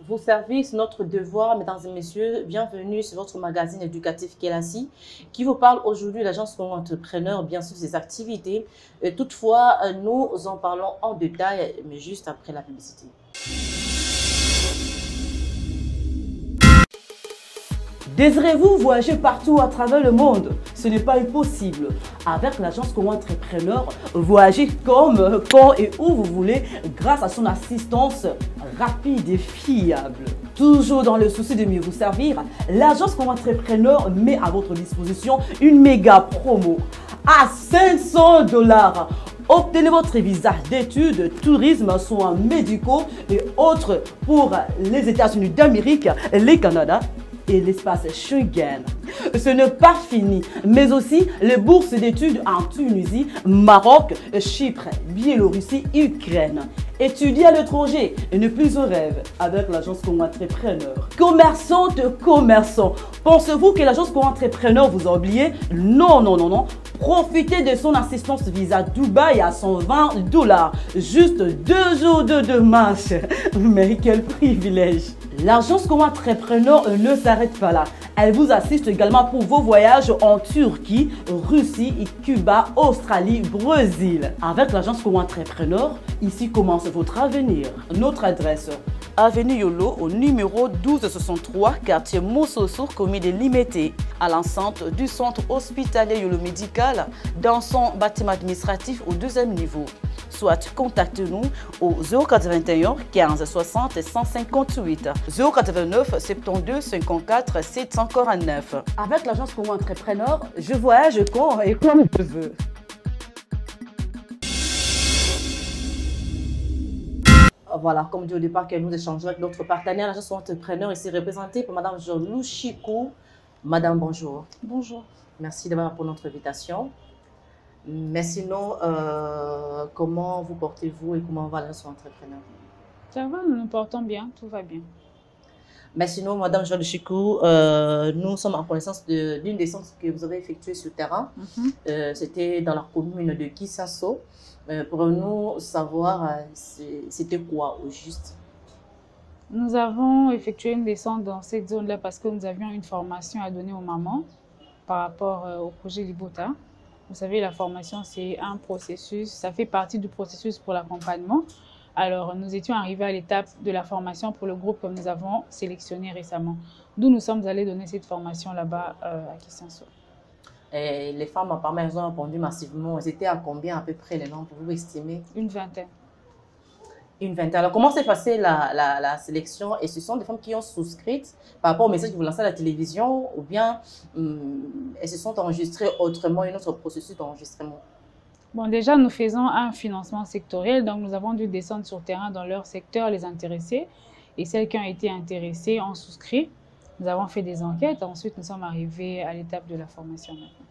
Vos services, notre devoir, mesdames et messieurs, bienvenue sur votre magazine éducatif Kelasi, qui vous parle aujourd'hui de l'agence Congo Entrepreneur, bien sûr ses activités. Toutefois, nous en parlons en détail, mais juste après la publicité. Désirez-vous voyager partout à travers le monde? Ce n'est pas impossible. Avec l'agence Congo Entrepreneur, voyagez comme, quand et où vous voulez grâce à son assistance rapide et fiable. Toujours dans le souci de mieux vous servir, l'agence Congo Entrepreneur met à votre disposition une méga promo à 500 $. Obtenez votre visa d'études, tourisme, soins médicaux et autres pour les États-Unis d'Amérique, les Canada et l'espace Schengen. Ce n'est pas fini, mais aussi les bourses d'études en Tunisie, Maroc, Chypre, Biélorussie, Ukraine. Étudier à l'étranger et ne plus au rêve avec l'agence Congo Entrepreneur. Commerçants, pensez-vous que l'agence Congo Entrepreneur vous a oublié? Non, non, non, non. Profitez de son assistance visa Dubaï à 120 $. Juste 2 jours de marche. Mais quel privilège! L'agence Congo Entrepreneur ne s'arrête pas là. Elle vous assiste également pour vos voyages en Turquie, Russie, Cuba, Australie, Brésil. Avec l'agence Congo Entrepreneur, ici commence votre avenir. Notre adresse: Avenue Yolo au numéro 1263, quartier Moussossou, commune de Limete, à l'enceinte du centre hospitalier Yolo Médical, dans son bâtiment administratif au 2e niveau. Soit contactez-nous au 081 15 60 158, 089 72 54 749. Avec l'agence Congo Entrepreneur, je voyage quand et comme je veux. Voilà, comme dit au départ que nous échangeons avec notre partenaire, l'agence Entrepreneur, ici représentée par Madame Jolou Chikou. Madame, bonjour. Bonjour. Merci d'avoir pour notre invitation. Mais sinon, comment vous portez-vous et comment va l'agence Entrepreneur? Ça va, nous nous portons bien, tout va bien. Mais sinon, Madame Jolou Chikou, nous sommes en connaissance d'une descente que vous avez effectuée sur terrain. C'était dans la commune de Kissasso. Pour nous savoir, c'était quoi au juste? Nous avons effectué une descente dans cette zone-là parce que nous avions une formation à donner aux mamans par rapport au projet Libota. Vous savez, la formation, c'est un processus, ça fait partie du processus pour l'accompagnement. Alors, nous étions arrivés à l'étape de la formation pour le groupe que nous avons sélectionné récemment. D'où nous sommes allés donner cette formation là-bas à Kissasso. Et les femmes, apparemment, elles ont répondu massivement. Elles étaient à combien à peu près les noms, pour vous estimer? Une vingtaine. Une vingtaine. Alors, comment s'est passée la sélection? Et ce sont des femmes qui ont souscrit par rapport au message que vous lancez à la télévision ou bien elles se sont enregistrées autrement, un autre processus d'enregistrement? Bon, déjà, nous faisons un financement sectoriel. Donc, nous avons dû descendre sur terrain dans leur secteur, les intéressés. Et celles qui ont été intéressées ont souscrit. Nous avons fait des enquêtes. Ensuite, nous sommes arrivés à l'étape de la formation maintenant.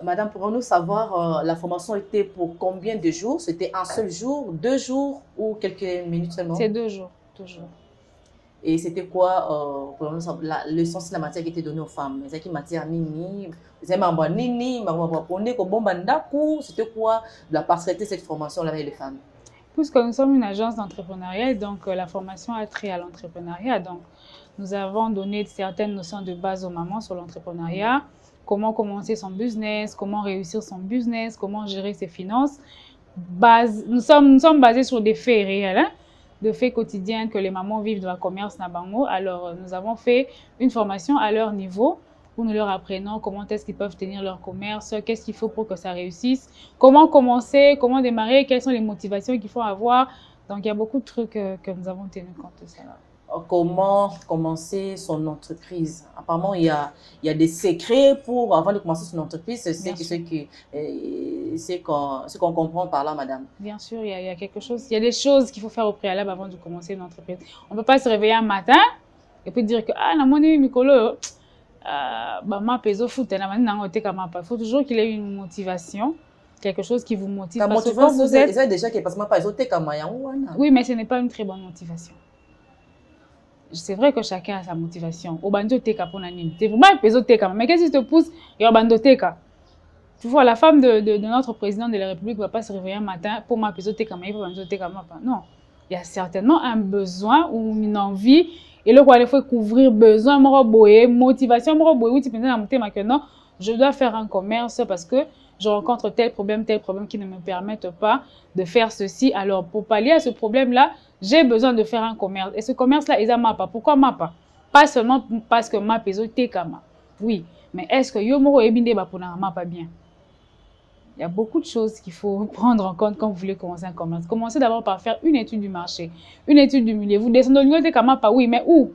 Madame, pourrions-nous savoir, la formation était pour combien de jours? C'était un seul jour, 2 jours ou quelques minutes seulement? C'est 2 jours, toujours. Et c'était quoi le sens de la matière qui était donnée aux femmes? C'était matière nini? C'était quoi la particularité de cette formation-là avec les femmes? Puisque nous sommes une agence d'entrepreneuriat, donc la formation a trait à l'entrepreneuriat. Donc, nous avons donné certaines notions de base aux mamans sur l'entrepreneuriat. Comment commencer son business, comment réussir son business, comment gérer ses finances. Nous sommes basés sur des faits réels, hein, des faits quotidiens que les mamans vivent dans le commerce Nabango. Alors, nous avons fait une formation à leur niveau où nous leur apprenons comment est-ce qu'ils peuvent tenir leur commerce, qu'est-ce qu'il faut pour que ça réussisse, comment commencer, comment démarrer, quelles sont les motivations qu'il faut avoir. Donc, il y a beaucoup de trucs que nous avons tenu compte de ça. Comment commencer son entreprise? Apparemment, il y a des secrets pour, avant de commencer son entreprise. C'est ce qu'on comprend par là, madame. Bien sûr, il y a quelque chose. Il y a des choses qu'il faut faire au préalable avant de commencer une entreprise. On ne peut pas se réveiller un matin et puis dire que ah, la monnaie Mikolo, il faut toujours qu'il ait une motivation, quelque chose qui vous motive. La motivation, c'est déjà qui est pas oui, mais ce n'est pas une très bonne motivation. C'est vrai que chacun a sa motivation. C'est vraiment mais qu'est-ce qui te pousse? Tu vois, la femme de notre président de la République ne va pas se réveiller un matin pour ma non. Il il y a certainement un besoin ou une envie. Et le quoi, il faut couvrir besoin, motivation, non, je dois faire un commerce parce que je rencontre tel problème qui ne me permettent pas de faire ceci. Alors, pour pallier à ce problème-là, j'ai besoin de faire un commerce. Et ce commerce-là, ils ont MAPA. Pourquoi MAPA? Pas seulement parce que MAPA est Tekama. Oui, mais est-ce que Yomoro et Binde pour MAPA bien? Il y a beaucoup de choses qu'il faut prendre en compte quand vous voulez commencer un commerce. Commencez d'abord par faire une étude du marché, une étude du milieu. Vous descendez au niveau de MAPA, oui, mais où?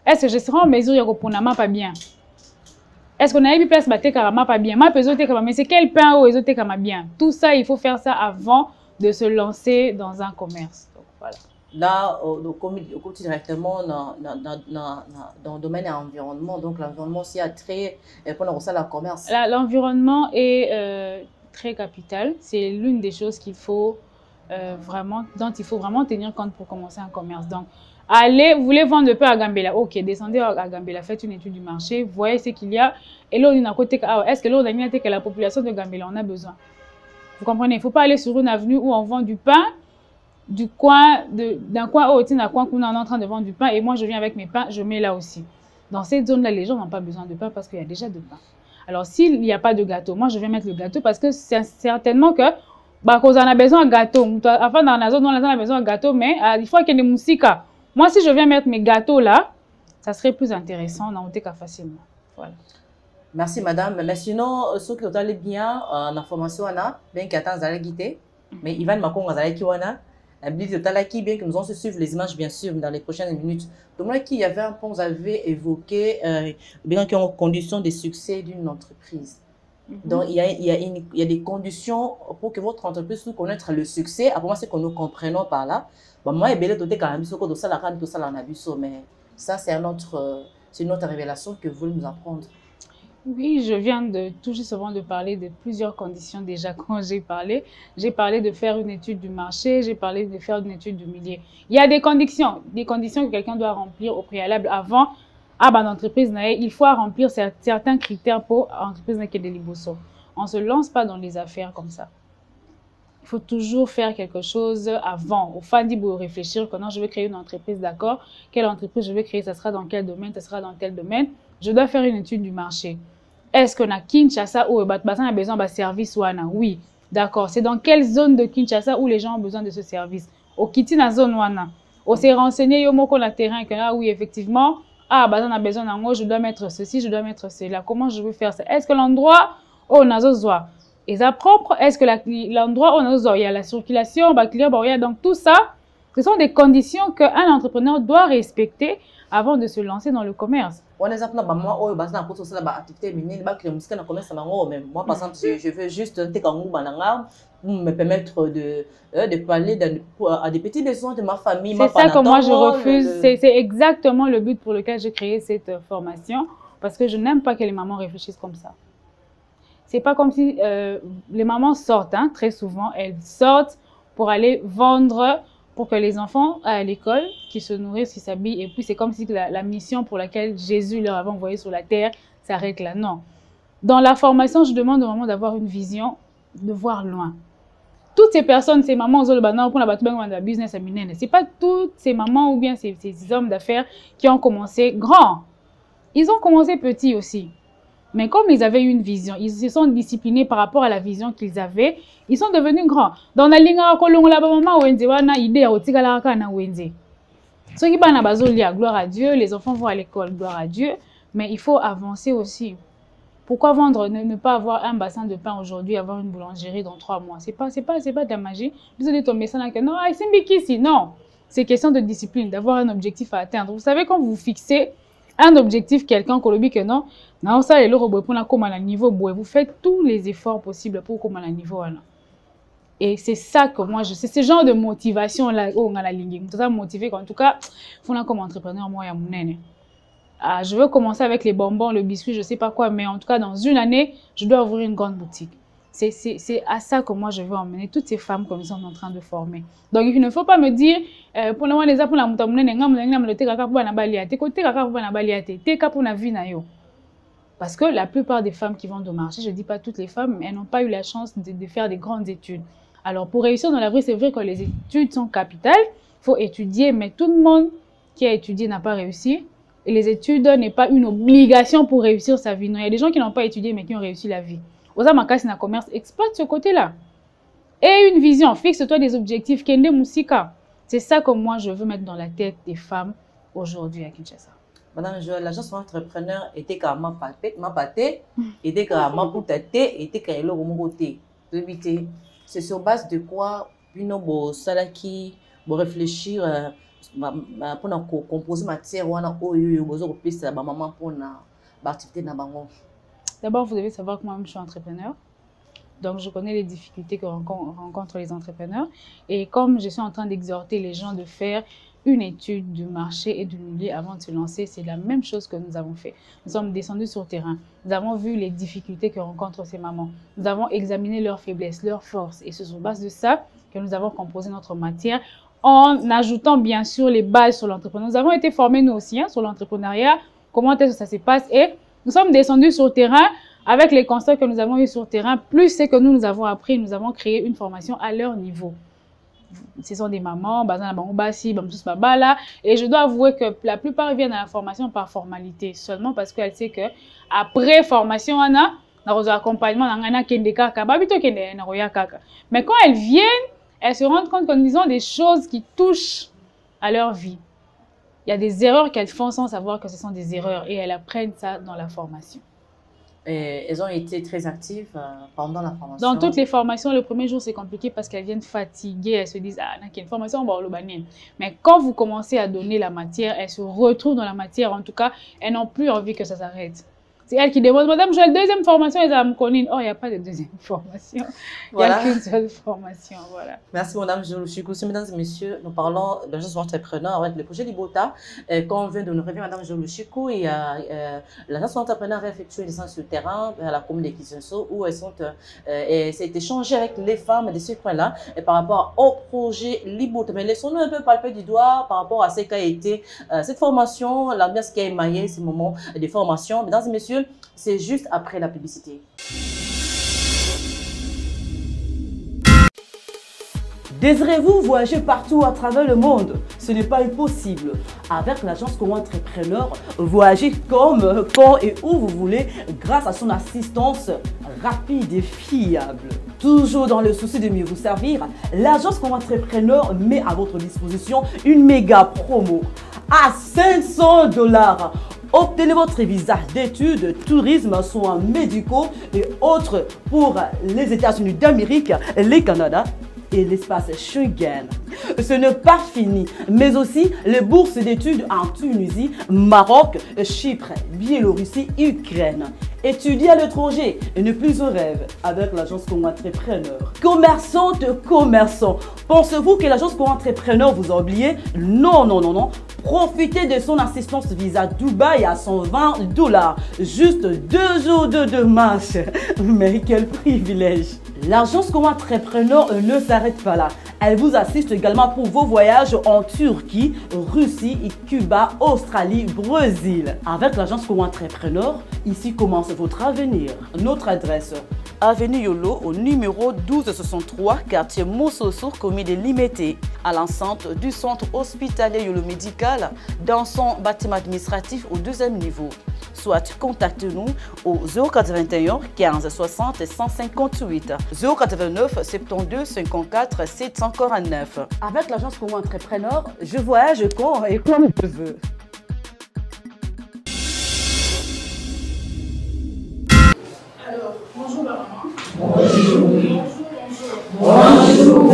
Est-ce que je serai en mesure de pour MAPA bien? Est-ce qu'on a eu place battre karama pas bien? Mais c'est quel pain ou ezote kama bien? Tout ça, il faut faire ça avant de se lancer dans un commerce. Donc, voilà. Là, on directement dans le domaine de l'environnement. Donc, l'environnement aussi a très pour le commerce. L'environnement est très capital. C'est l'une des choses qu'il faut dont il faut vraiment tenir compte pour commencer un commerce. Donc, allez, vous voulez vendre de peu à Gambela. Ok, descendez à Gambela, faites une étude du marché, voyez ce qu'il y a. Et là, on a côté, est-ce que là, on a mis que la population de Gambela en a besoin? Vous comprenez? Il ne faut pas aller sur une avenue où on vend du pain, d'un coin au d'un coin où on est en train de vendre du pain, et moi, je viens avec mes pains, je mets là aussi. Dans cette zone-là, les gens n'ont pas besoin de pain parce qu'il y a déjà de pain. Alors, s'il n'y a pas de gâteau, moi, je vais mettre le gâteau parce que c'est certainement que bah, qu'on en a besoin de gâteau. Enfin, dans la zone, on a besoin de gâteau, mais il faut qu'il y ait des moustiques. Moi, si je viens mettre mes gâteaux là, ça serait plus intéressant, on a facilement. Voilà. Merci, madame. Mais sinon, ceux qui ont allé bien en information, bien qu'à temps, mais Ivan Makong, bien que nous allons se suivre les images, bien sûr, dans les prochaines minutes. Donc, là, il y avait un point, vous avez évoqué, bien qu'il y ait une condition de succès d'une entreprise. Donc, il y a des conditions pour que votre entreprise puisse connaître le succès. Après, moi, c'est que nous comprenons par là. Moi, mais ça, c'est une autre révélation que vous voulez nous apprendre. Oui, je viens tout justement de parler de plusieurs conditions déjà quand j'ai parlé. J'ai parlé de faire une étude du marché, j'ai parlé de faire une étude du milieu. Il y a des conditions que quelqu'un doit remplir au préalable avant. L'entreprise, il faut remplir certains critères pour l'entreprise qui est de Liboso. On ne se lance pas dans les affaires comme ça. Il faut toujours faire quelque chose avant. Au fin de réfléchir, quand je vais créer une entreprise, d'accord, quelle entreprise je vais créer, ça sera dans quel domaine, ça sera dans tel domaine. Je dois faire une étude du marché. Est-ce qu'on a Kinshasa ou on a besoin d'un service ou oui, d'accord. C'est dans quelle zone de Kinshasa où les gens ont besoin de ce service? Au Kitina zone wana. On s'est renseigné yomoko la terrain que là oui effectivement, on a besoin d'un mot, je dois mettre ceci, je dois mettre cela. Comment je veux faire ça? Est-ce que l'endroit où on a besoin est propre? Est-ce que l'endroit où on a besoin, il y a la circulation, donc tout ça, ce sont des conditions qu'un entrepreneur doit respecter avant de se lancer dans le commerce. Moi, par exemple, je veux juste me permettre de parler à des petits besoins de ma famille. C'est ça que moi je refuse. C'est exactement le but pour lequel j'ai créé cette formation. Parce que je n'aime pas que les mamans réfléchissent comme ça. C'est pas comme si les mamans sortent, très souvent. Elles sortent pour aller vendre, pour que les enfants à l'école, qui se nourrissent, qui s'habillent. Et puis c'est comme si la mission pour laquelle Jésus leur avait envoyé sur la terre s'arrête là. Non. Dans la formation, je demande aux mamans d'avoir une vision, de voir loin. Toutes ces personnes, ces mamans, pour la business, c'est pas toutes ces mamans ou bien ces hommes d'affaires qui ont commencé grands. Ils ont commencé petits aussi. Mais comme ils avaient une vision, ils se sont disciplinés par rapport à la vision qu'ils avaient, ils sont devenus grands. Dans la ligne, ceux qui gloire à Dieu, les enfants vont à l'école, gloire à Dieu, mais il faut avancer aussi. Pourquoi vendre, ne pas avoir un bassin de pain aujourd'hui, avoir une boulangerie dans 3 mois? C'est pas de la magie. Vous allez tomber ça non, c'est question de discipline, d'avoir un objectif à atteindre. Vous savez, quand vous fixez un objectif, quelqu'un que non, ça est le niveau, vous faites tous les efforts possibles pour comme à niveau. Et c'est ça que moi, c'est ce genre de motivation là où on a la ligne. Ça motivé en tout cas, faut comme entrepreneur moi ya munene. Je veux commencer avec les bonbons, le biscuit, je sais pas quoi, mais en tout cas dans une année, je dois ouvrir une grande boutique. C'est à ça que moi je veux emmener toutes ces femmes comme ils sont en train de former. Donc il ne faut pas me dire pour le moment les pour la parce que la plupart des femmes qui vendent au marché, je dis pas toutes les femmes, mais elles n'ont pas eu la chance de faire des grandes études. Alors, pour réussir dans la vie, c'est vrai que les études sont capitales. Il faut étudier, mais tout le monde qui a étudié n'a pas réussi. Et les études n'est pas une obligation pour réussir sa vie. Non, il y a des gens qui n'ont pas étudié, mais qui ont réussi la vie. Osama Sina Commerce exploite ce côté-là. Et une vision, fixe-toi des objectifs. Kende Musika. C'est ça que moi, je veux mettre dans la tête des femmes aujourd'hui à Kinshasa. Madame Joël, l'agence entrepreneur était carrément pâté, était carrément pour tâter, était carrément au côté. C'est sur base de quoi, puis nous, salaki, pour réfléchir, pour composer matière, ou on a maman pour l'activité de bango. D'abord, vous devez savoir que moi-même, je suis entrepreneur. Donc, je connais les difficultés que rencontrent les entrepreneurs. Et comme je suis en train d'exhorter les gens de faire une étude du marché et du milieu avant de se lancer, c'est la même chose que nous avons fait. Nous sommes descendus sur le terrain. Nous avons vu les difficultés que rencontrent ces mamans. Nous avons examiné leurs faiblesses, leurs forces. Et c'est sur base de ça que nous avons composé notre matière en ajoutant bien sûr les bases sur l'entrepreneuriat. Nous avons été formés nous aussi sur l'entrepreneuriat, comment est-ce que ça se passe. Et nous sommes descendus sur le terrain avec les constats que nous avons eu sur le terrain, plus c'est que nous avons appris, nous avons créé une formation à leur niveau. Ce sont des mamans, et je dois avouer que la plupart viennent à la formation par formalité, seulement parce qu'elle sait que après formation, on a accompagnement, mais quand elles viennent, elles se rendent compte que nous disons des choses qui touchent à leur vie. Il y a des erreurs qu'elles font sans savoir que ce sont des erreurs et elles apprennent ça dans la formation. Et elles ont été très actives pendant la formation. Dans toutes les formations, le premier jour, c'est compliqué parce qu'elles viennent fatiguées. Elles se disent, ah, il y a une formation, on va au banane. Mais quand vous commencez à donner la matière, elles se retrouvent dans la matière. En tout cas, elles n'ont plus envie que ça s'arrête. C'est elle qui demande, madame, j'ai la deuxième formation, et ça me connaît. Oh, il n'y a pas de deuxième formation. Voilà. Il n'y a qu'une seule formation. Voilà. Merci, madame Jolochikou. Mesdames et messieurs, nous parlons de l'agence entrepreneur avec le projet Libota. Quand on vient de nous révéler, madame Jolochikou, et l'agence entrepreneur a effectué des séances sur le terrain à la commune de Kisenso où elles sont, c'est échangé avec les femmes de ce coin-là par rapport au projet Libota. Mais laissons-nous un peu palper du doigt par rapport à ce qu'a été cette formation, l'ambiance qui a émaillé ces moments de formation. Mesdames et messieurs, c'est juste après la publicité. Désirez-vous voyager partout à travers le monde? Ce n'est pas impossible. Avec l'agence Congo Entrepreneur, voyagez comme, quand et où vous voulez grâce à son assistance rapide et fiable. Toujours dans le souci de mieux vous servir, l'agence Congo Entrepreneur met à votre disposition une méga promo à 500 $. Obtenez votre visa d'études, tourisme, soins médicaux et autres pour les États-Unis d'Amérique, les Canada et l'espace Schengen. Ce n'est pas fini, mais aussi les bourses d'études en Tunisie, Maroc, Chypre, Biélorussie, Ukraine. Étudier à l'étranger et ne plus au rêve avec l'agence Congo Entrepreneur. Commerçantes, commerçants, pensez-vous que l'agence Congo Entrepreneur vous a oublié? Non, non, non, non. Profitez de son assistance visa Dubaï à 120 $. Juste 2 jours de marche. Mais quel privilège! L'agence Congo Entrepreneur ne s'arrête pas là. Elle vous assiste également pour vos voyages en Turquie, Russie, Cuba, Australie, Brésil. Avec l'agence Congo Entrepreneur, ici commence votre avenir. Notre adresse: Avenue Yolo au numéro 1263, quartier Moussossou, commune de Limete, à l'enceinte du centre hospitalier Yolo Médical, dans son bâtiment administratif au 2e niveau. Soit contactez-nous au 081 15 60 158, 089 72 54 749. Avec l'agence Congo Entrepreneur, je voyage quand et comme je veux. Alors, bonjour ma maman. Bonjour. Bonjour.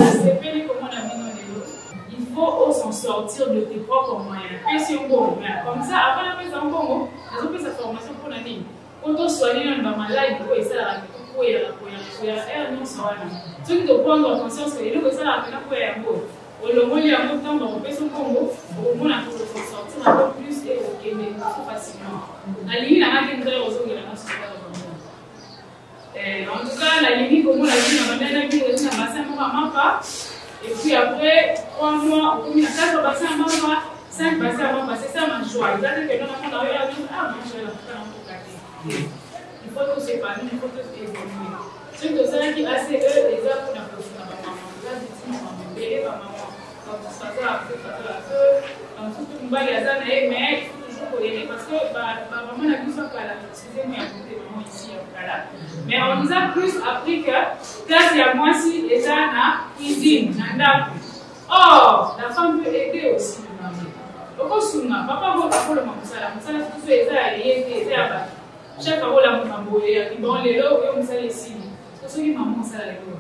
Il faut s'en sortir de tes propres moyens. Comme ça, avant la mise en Congo, on a fait sa formation pour l'année. Quand on soigne un malade, il faut essayer ceux qui doivent prendre conscience que les gens qui sont là, le monde est en temps on peut se Congo, au moins on peut sortir un peu plus et au Québec facilement. La ligne, la main très aux autres, en tout cas, la ligne, comme on l'a dit, on a bien vu que c'est un bassin à pas. Et puis après, 3 mois, on a 4 bassins à Mamba, 5 bassins à Mamba, c'est ça ma joie. Vous savez que nous avons arrivé à dire, ah, moi je vais la faire en tout cas. Il faut tout s'épanouir, il faut tout évoluer. Ceux qui ont qui ACE, les autres, on a posé dans la maman. aider ma maman. Donc, ça va, donc, tout le monde est là, mais il faut toujours aider parce que ma maman n'a plus pas là. Excusez-moi, il y a beaucoup de mamans ici, là. Mais on nous a plus appris que classe, il y a moi aussi, et ça, na cuisine, na. Oh, la femme peut aider aussi le mari. Pourquoi souvent, papa va pas le mamoussala, mamoussala, tout ça, il y a chaque fois, la mamoussala, il bon les lots, et on s'est laissé. Parce que maman, ça les lots.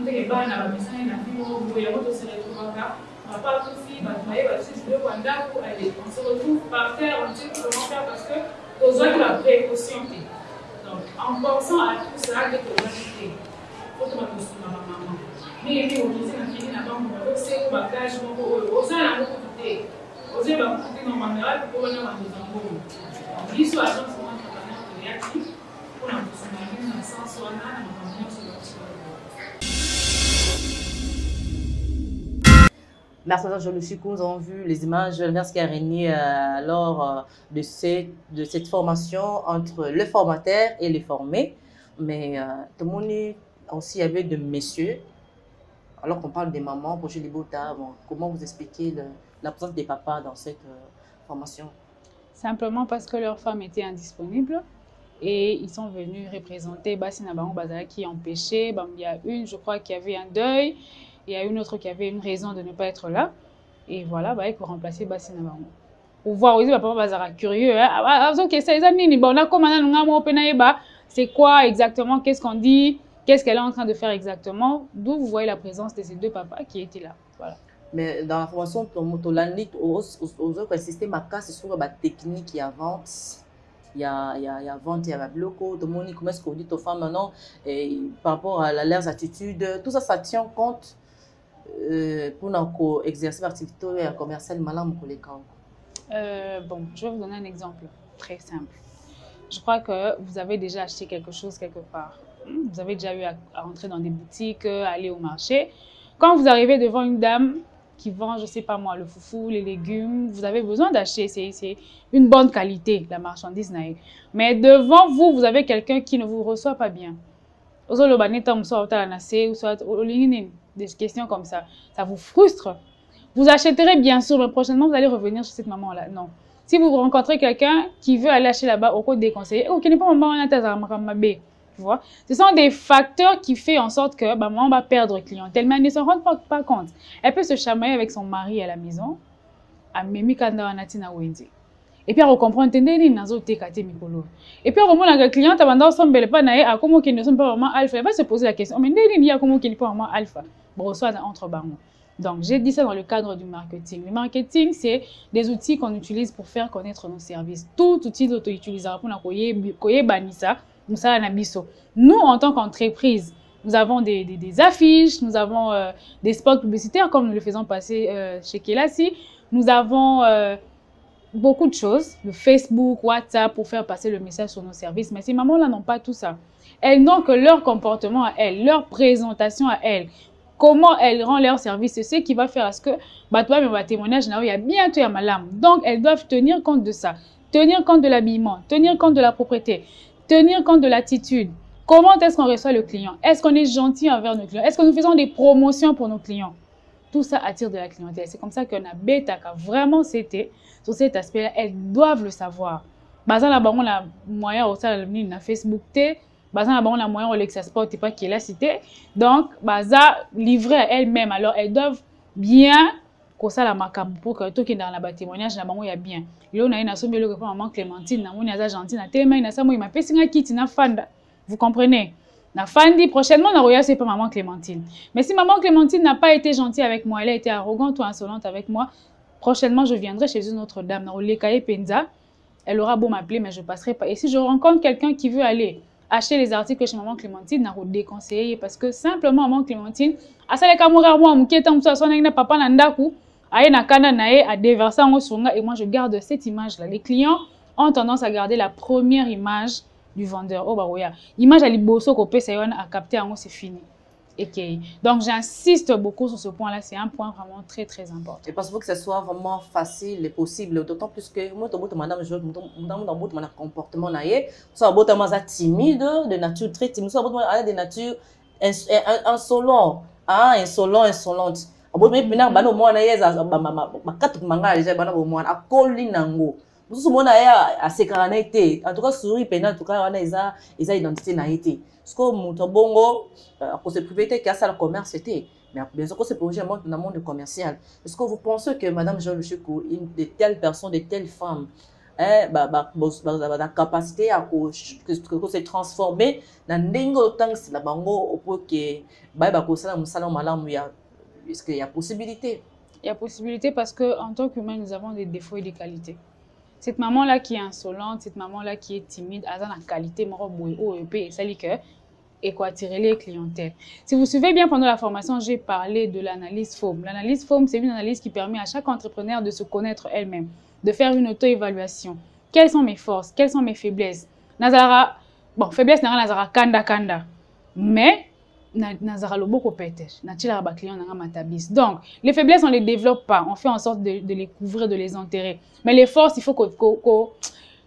On dit que bah, na mamoussala, na fille, on voit autre se retrouve là. Papa, tout fille, bah, tu vas aussi jouer au Wanda pour aller. On se retrouve par terre, on sait comment faire parce que aux autres la précaution. Donc, en pensant à tout ça, dès que vous achetez, il faut que vous soyez maman. Mais il faut que vous ayez la banque, vous savez, vous bagage, vous avez la banque de thé. Vous avez la banque de thé dans ma mère, pour venir dans les embauches. Donc, l'histoire, c'est un entrepreneur de réactif pour la consommer dans le sens où on a la maman sur le sol. Merci à je le suis nous avons vu les images ce qui a régné lors de cette formation entre le formateur et les formés. Mais tout le monde aussi avait de messieurs. Alors qu'on parle des mamans, projet Libota, bon, comment vous expliquez la présence des papas dans cette formation? Simplement parce que leurs femmes étaient indisponibles et ils sont venus représenter Bassina Bango Bazara qui empêchait. Il y a une, je crois, qui avait un deuil. Il y a une autre qui avait une raison de ne pas être là. Et voilà, il faut remplacer Bassina Bango. Pour voir aussi, papa Bazara curieux. C'est quoi exactement? Qu'est-ce qu'on dit? Qu'est-ce qu'elle est en train de faire exactement? D'où vous voyez la présence de ces deux papas qui étaient là. Voilà. Mais dans la formation, aux autres systèmes à cas, c'est sur la technique, il y a vente. Il y a vente, il y a la bloco, tout le monde, comment est-ce qu'on dit aux femmes maintenant, par rapport à leurs attitudes, tout ça, ça tient compte pour exercer l'activité commerciale malade pour les camps. Bon, je vais vous donner un exemple très simple. Je crois que vous avez déjà acheté quelque chose quelque part. Vous avez déjà eu à entrer dans des boutiques, à aller au marché. Quand vous arrivez devant une dame qui vend, je ne sais pas moi, le foufou, les légumes, vous avez besoin d'acheter. C'est une bonne qualité, la marchandise. Mais devant vous, vous avez quelqu'un qui ne vous reçoit pas bien. Des questions comme ça. Ça vous frustre. Vous achèterez bien sûr, mais prochainement, vous allez revenir chez cette maman-là. Non. Si vous rencontrez quelqu'un qui veut aller acheter là-bas, au côté déconseillé, ou qui n'est pas maman, tu vois, ce sont des facteurs qui font en sorte que maman va perdre clientèle, mais elle ne se rend pas compte. Elle peut se chamailler avec son mari à la maison, à Mimi Kanda Natina Wendy. Et puis, on comprend, et puis, on remonte la cliente, elle ne sont pas vraiment alpha. Elle va se poser la question, mais il y a comment qu'il n'est pas vraiment alpha. Bon, soit entre barons. Donc, j'ai dit ça dans le cadre du marketing. Le marketing, c'est des outils qu'on utilise pour faire connaître nos services. Tout outil d'auto-utilisation pour nous, en tant qu'entreprise, nous avons des affiches, nous avons des spots publicitaires comme nous le faisons passer chez Kelasi. Nous avons beaucoup de choses, le Facebook, WhatsApp pour faire passer le message sur nos services. Mais ces mamans-là n'ont pas tout ça. Elles n'ont que leur comportement à elles, leur présentation à elles. Comment elles rendent leur service, c'est ce qui va faire à ce que toi, témoignage, il y a bientôt un malam. Donc, elles doivent tenir compte de ça, tenir compte de l'habillement, tenir compte de la propriété, tenir compte de l'attitude. Comment est-ce qu'on reçoit le client? Est-ce qu'on est gentil envers nos clients? Est-ce que nous faisons des promotions pour nos clients? Tout ça attire de la clientèle. C'est comme ça qu'on a Betaka vraiment c'était sur cet aspect-là. Elles doivent le savoir. Bazan la baron la moyen au sein de la Facebook T. Bazan la baron la moyen au Lexasport et pas qui est la cité. Donc Baza livré à elles-mêmes. Alors elles doivent bien qu'on ça la macam pour que tout qui est dans la témoignage la baron y a bien. Là on a une assommée le maman Clémentine, na moni aza gentille na tellement ina ça moi il m'a fait singa kiti na fanda. Vous comprenez? Na fandi prochainement na roya c'est pas maman Clémentine. Mais si maman Clémentine n'a pas été gentille avec moi, elle a été arrogante ou insolente avec moi, prochainement je viendrai chez une autre dame na Olekaye Penza. Elle aura beau m'appeler mais je passerai pas. Et si je rencontre quelqu'un qui veut aller acheter les articles chez maman Clémentine, na déconseiller parce que simplement maman Clémentine asale kamura moi muketa mso asona na papa na ndaku aye na kana nae a déverser en songa et moi je garde cette image là. Les clients ont tendance à garder la première image du vendeur. Oh bah oui, image à l'iboso qu'on peut à capter en haut, c'est fini. Okay. Donc j'insiste beaucoup sur ce point-là, c'est un point vraiment très très important. Et parce que ce soit vraiment facile et possible, d'autant plus que moi, madame, je dans mon comportement naïe, soit timide, de nature très timide, soit de nature insolent. ah insolente abo maintenant bana mwana yeza ba quatre manga déjà bana mwana akoli nango mususu mona ya asekana été en tout cas souris pendant en tout cas wana eza identité na été parce que muto bongo pour se privé que ça le commerce c'était mais bien sûr que c'est projet dans le monde commercial. Est-ce que vous pensez que madame Joël Lushiku, une de telles personnes, de telles femmes, la capacité à se transformer dans n'engo temps c'est la bango pour que est-ce qu'il y a possibilité? Il y a possibilité parce que en tant qu'humain nous avons des défauts et des qualités. Cette maman là qui est insolente, cette maman là qui est timide, elle a la qualité et ça dit que et quoi attirer les clientèles. Si vous suivez bien pendant la formation, j'ai parlé de l'analyse FOAM. L'analyse FOAM, c'est une analyse qui permet à chaque entrepreneur de se connaître elle-même, de faire une auto-évaluation. Quelles sont mes forces? Quelles sont mes faiblesses? Nazara, bon, faiblesse n'a Nazara kanda. Mais Nazara le beaucoup peut-être. Natila ba client n'a matabis. Donc, les faiblesses on les développe pas, on fait en sorte de les couvrir, de les enterrer. Mais les forces, il faut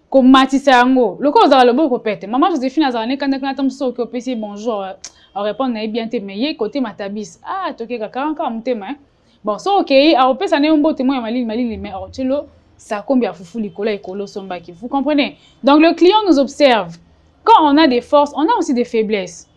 comme Matisango, le corps a le beau copette. Maman Joséphine a zané quand on a que PC bonjour, on répond n'a bien te meillé côté matabis. Ah, toqué kaka encore mon témoin. Bon, so ok, alors peut ça n'est un beau témoin malin mais orchelo ça combien foufou licola et colo sombaki. Vous comprenez? Donc le client nous observe. Quand on a des forces, on a aussi des faiblesses.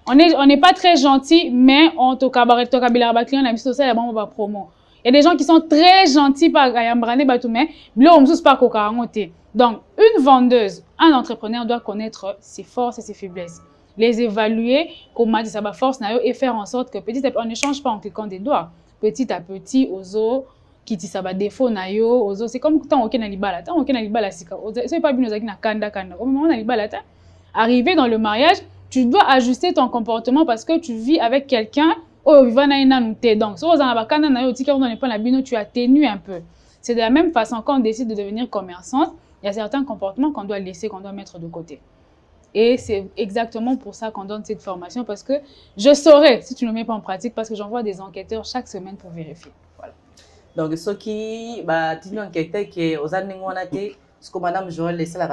On n'est pas très gentil, mais on te cabaret to kabila ba client na biso ça la bombe ba promo. Il y a des gens qui sont très gentils par ayambrane batume, bleu on sus pas kokarangote. Donc, une vendeuse, un entrepreneur doit connaître ses forces et ses faiblesses. Les évaluer, comment dire, ça va force et faire en sorte que petit à petit, on ne change pas en cliquant des doigts. Petit à petit, ozo, qui dit ça va défaut nayo, ozo, c'est comme tant aucun alibala, tant aucun alibala sika. C'est pas bien na kanda. Au moment où alibala, arrivé dans le mariage, tu dois ajuster ton comportement parce que tu vis avec quelqu'un, oh, vivant na ina nute. Donc, si vous en avez kanda nayo, tika on n'est pas la bino, tu atténues un peu. C'est de la même façon quand on décide de devenir commerçante. Il y a certains comportements qu'on doit laisser, qu'on doit mettre de côté. Et c'est exactement pour ça qu'on donne cette formation, parce que je saurais si tu ne le mets pas en pratique, parce que j'envoie des enquêteurs chaque semaine pour vérifier. Voilà. Donc, ce qui est enquêteur qui est aux années ce que madame Joël laisse la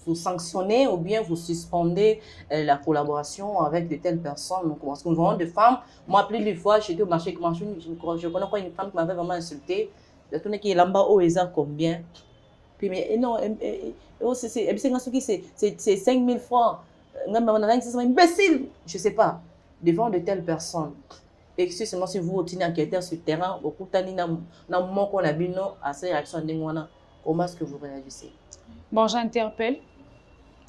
vous sanctionnez ou bien vous suspendez la collaboration avec de telles personnes. Parce que nous avons des femmes, moi, plus de fois, j'étais au marché, je connais pas une femme qui m'avait vraiment insulté. Le tourné qui est là-bas, oh, ils ont combien? Puis, mais non, c'est 5 000 francs. C'est imbécile, je ne sais pas, devant de telles personnes. Excusez-moi si vous tenez enquêteur sur le terrain, beaucoup de moment qu'on a vu à ces réactions, comment est-ce que vous réagissez? Bon, j'interpelle.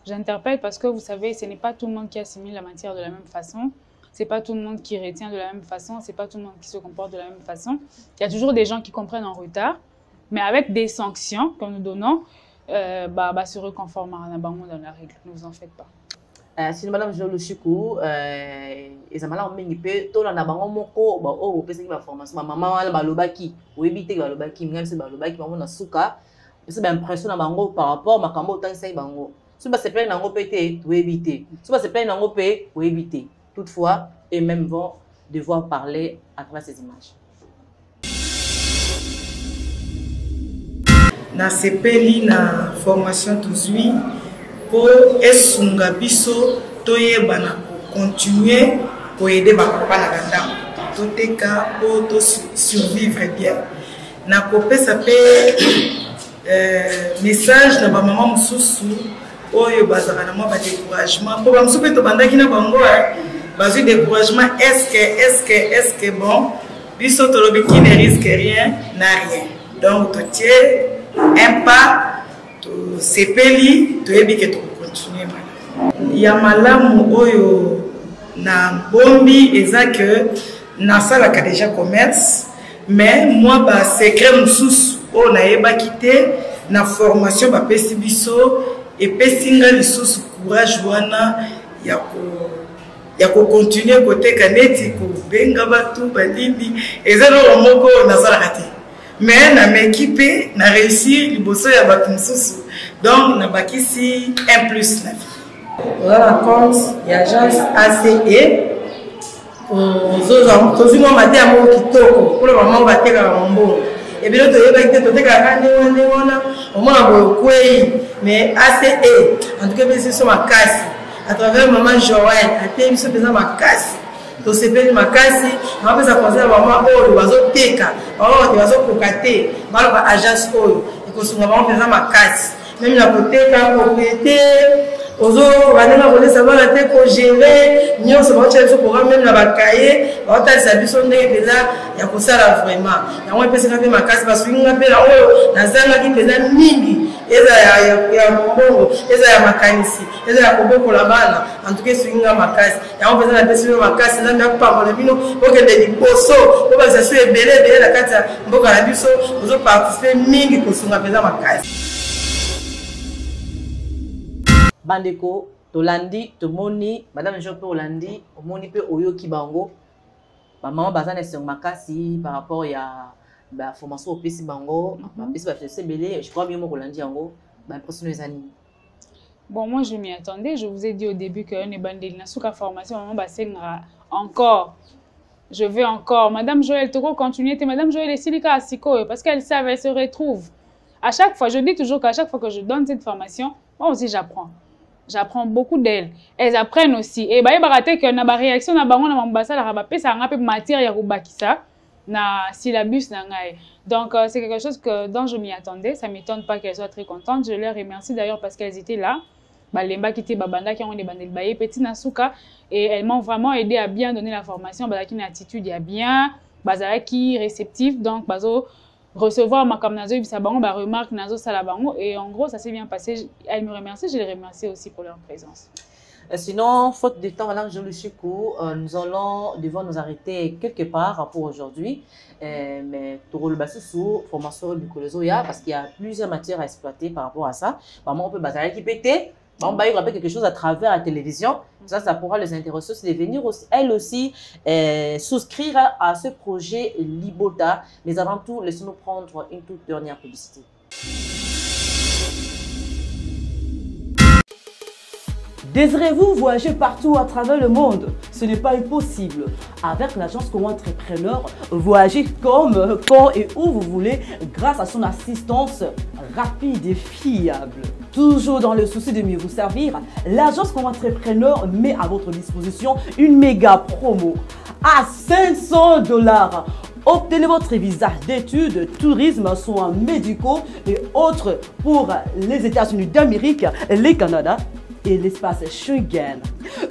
J'interpelle parce que vous savez, ce n'est pas tout le monde qui assimile la matière de la même façon. C'est pas tout le monde qui retient de la même façon, c'est pas tout le monde qui se comporte de la même façon. Il y a toujours des gens qui comprennent en retard, mais avec des sanctions que nous donnons, se reconformer à dans la règle. Ne vous en faites pas. Si madame Joël Lushiku, ils ont mal en mingi peu, tout le monde moko, oh, peut-être que la formation, maman a balobaki, ou éviter balobaki, même si balobaki, maman na souka, c'est bien impression na bango par rapport à ma cambo tant c'est bango. Si c'est plein nango pété, ou éviter. Si c'est plein nango pé, ou éviter. Toutefois, eux-mêmes vont devoir parler à travers ces images. Na sepeli na formation tozui pour esunga biso toyebana continuer pour aider ba papa na kanda toteka pour to survivre bien na kopesa pe message na ba maman mususu oyo bazaka na mo ba découragement pour ba mususu pe to bandaki na bango bas eu découragement, est-ce que bon, biso tolobi qui ne risque rien, n'a rien. Donc, tu tiens un pas, tu sepeli, tu es bien que tu continues. Il y a malamu oyo na bombi, et que na salaka déjà commerce, mais moi, bah, secret moussous, on a eba quitté, na formation, bah, pesi biso, et pesinga biso, courage, wana, ya ko continuer côté kaneti ko benga batu balindi ezalo moko na sala kati mais na m'équiper na réussir liboso ya batu mususu donc na bakisi 1+ na voilà compte ya agence ACE ozoza tozimo mate ya mo kitoko pour le moment bateka mambo et bien to yeba kite to teka kande wana au moins bo kwei mais ACE en tout cas c'est sur ma casse à travers maman Joël, à biso pesa makasi. Tosepeli makasi, on va penser à maman oyo bazoteka, maman bazokoka te, baloba agence oyo, ekosunga maman pesa makasi. Même la koteka propriété, ozo banena kolesa bana te ko gérer, nyonso ba tshela programme même na bakaye, ba otalisa biso ndenge peza ya kosala vraiment. Yango pesa ka pe makasi parce que ngapela oyo nazanga ki peza mingi. Eza ya mbongo, eza ya makanisi, eza ya kobokola bana, en tout cas swinga makasi. Yango pesa na pesa makasi na ndapambola bino, okende liboso, obaza so ebele na kati ya mboka na biso, ozo participer mingi kosunga pesa makasi. Bandeko, Tolandi, Tomoni, Madame Jope Olandi, Omoni pe Oyoki Bango, maman bazane sur makasi par rapport à la formation au PC Bango, je crois bien que Olandi Yango, bon, moi je m'y attendais, je vous ai dit au début que ne bandeli na souka formation, maman basengra encore. Je veux encore. Madame Joël Toko continuer, Madame Joël et Silika Asiko, parce qu'elle savent, elle se retrouve. À chaque fois, je dis toujours qu'à chaque fois que je donne cette formation, moi aussi j'apprends. J'apprends beaucoup d'elles. Elles apprennent aussi. Et bah, il y a une réaction dans la matière na syllabus. Donc, c'est quelque chose dont je m'y attendais. Ça ne m'étonne pas qu'elles soient très contentes. Je les remercie d'ailleurs parce qu'elles étaient là. Et elles m'ont vraiment aidé à bien donner la formation. Une attitude bien, qui réceptif. Donc, recevoir ma kamnazo bisabango ba remarque nazo salabango et en gros ça s'est bien passé. Elle me remercie, je les remercie aussi pour leur présence. Sinon, faute de temps, Madame Joluchikou, nous allons devoir nous arrêter quelque part pour aujourd'hui. Mais pour le sous formation du Colozoya, parce qu'il y a plusieurs matières à exploiter par rapport à ça. Maman, on peut baser qui pété. On va y rappeler quelque chose à travers la télévision. Ça pourra les intéresser aussi de venir aussi, elles aussi souscrire à ce projet Libota. Mais avant tout, laissez-nous prendre une toute dernière publicité. Désirez-vous voyager partout à travers le monde? Ce n'est pas impossible. Avec l'agence Congo Entrepreneur, voyagez comme, quand et où vous voulez grâce à son assistance rapide et fiable. Toujours dans le souci de mieux vous servir, l'agence Congo Entrepreneur met à votre disposition une méga promo à 500 $. Obtenez votre visa d'études, tourisme, soins médicaux et autres pour les États-Unis d'Amérique, le Canada et l'espace Schengen.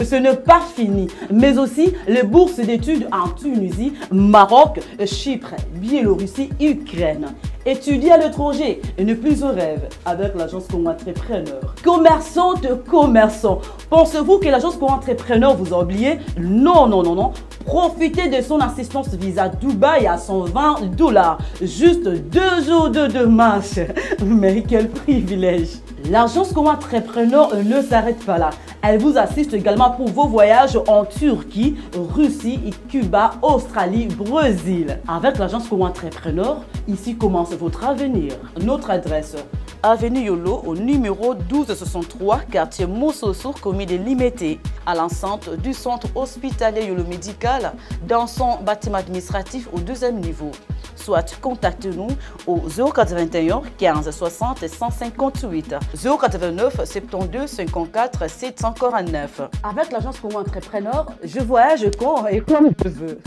Ce n'est pas fini, mais aussi les bourses d'études en Tunisie, Maroc, Chypre, Biélorussie, Ukraine. Étudier à l'étranger et ne plus au rêve avec l'agence Congo Entrepreneur. Commerçante, commerçant, pensez-vous que l'agence Congo Entrepreneur vous a oublié? Non, non, non, non. Profitez de son assistance visa Dubaï à 120 $. Juste 2 jours de marche. Mais quel privilège! L'agence Congo Entrepreneur ne s'arrête pas là. Elle vous assiste également pour vos voyages en Turquie, Russie, Cuba, Australie, Brésil. Avec l'agence Congo Entrepreneur, ici commence votre avenir. Notre adresse: Avenue Yolo au numéro 1263, quartier Moussossou, commune de Limete, à l'enceinte du centre hospitalier Yolo Médical, dans son bâtiment administratif au 2e niveau. Soit contactez-nous au 081 15 60 158, 089 72 54 749. Avec l'agence Congo Entrepreneur, je voyage quand et comme je veux.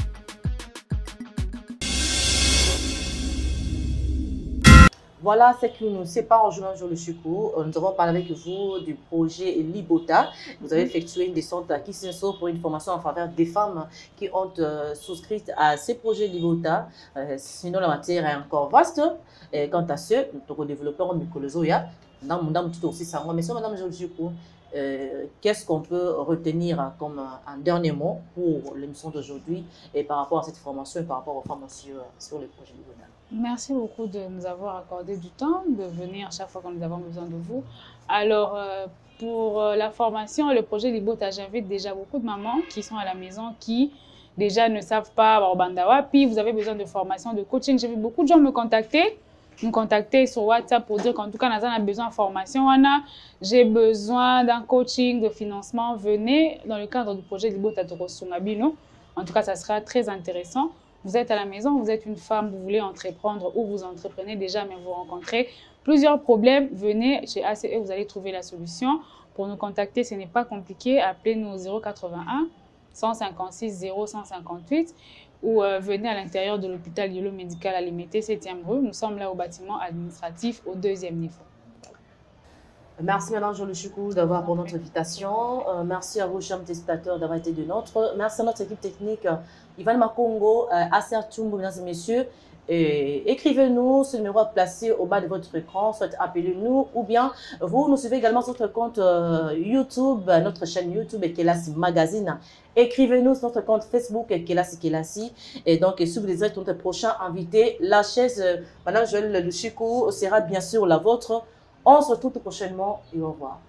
Voilà ce qui nous sépare aujourd'hui, Joluchikou. Nous avons parlé avec vous du projet Libota. Vous avez effectué une descente à Kisenso pour une formation en faveur des femmes qui ont souscrit à ce projet Libota. Sinon, la matière est encore vaste. Et quant à ce, nous développons en Mikolozoya. Dans mon dame, tout aussi ça. Mais sur Madame Joluchikou, qu'est-ce qu'on peut retenir comme un dernier mot pour l'émission d'aujourd'hui et par rapport à cette formation et par rapport aux femmes sur le projet Libota? Merci beaucoup de nous avoir accordé du temps, de venir chaque fois que nous avons besoin de vous. Alors, pour la formation et le projet Libota, j'invite déjà beaucoup de mamans qui sont à la maison, qui déjà ne savent pas Bandawa, puis vous avez besoin de formation, de coaching. J'ai vu beaucoup de gens me contacter sur WhatsApp pour dire qu'en tout cas, nous avons besoin de formation. J'ai besoin d'un coaching, de financement. Venez dans le cadre du projet Libota Toko Sungabino. En tout cas, ça sera très intéressant. Vous êtes à la maison, vous êtes une femme, vous voulez entreprendre ou vous entreprenez déjà, mais vous rencontrez plusieurs problèmes. Venez chez ACE, vous allez trouver la solution. Pour nous contacter, ce n'est pas compliqué. Appelez-nous au 081 156 0158 ou venez à l'intérieur de l'hôpital Yolo Médical à Limité 7e rue. Nous sommes là au bâtiment administratif au 2e niveau. Merci Madame Joluchikou d'avoir pour notre invitation. Merci à vous, chers téléspectateurs, d'avoir été de nôtre. Merci à notre équipe technique, Ivan Makongo, Asser Tumbo, mesdames et messieurs. Écrivez-nous ce numéro placé au bas de votre écran, soit appelez-nous ou bien vous nous suivez également sur notre compte YouTube, notre chaîne YouTube Kelasi Magazine. Écrivez-nous sur notre compte Facebook Kelasi Kelasi. Et donc, si vous désirez notre prochain invité, la chaise Madame Joël Luchikou sera bien sûr la vôtre. On se retrouve prochainement et au revoir.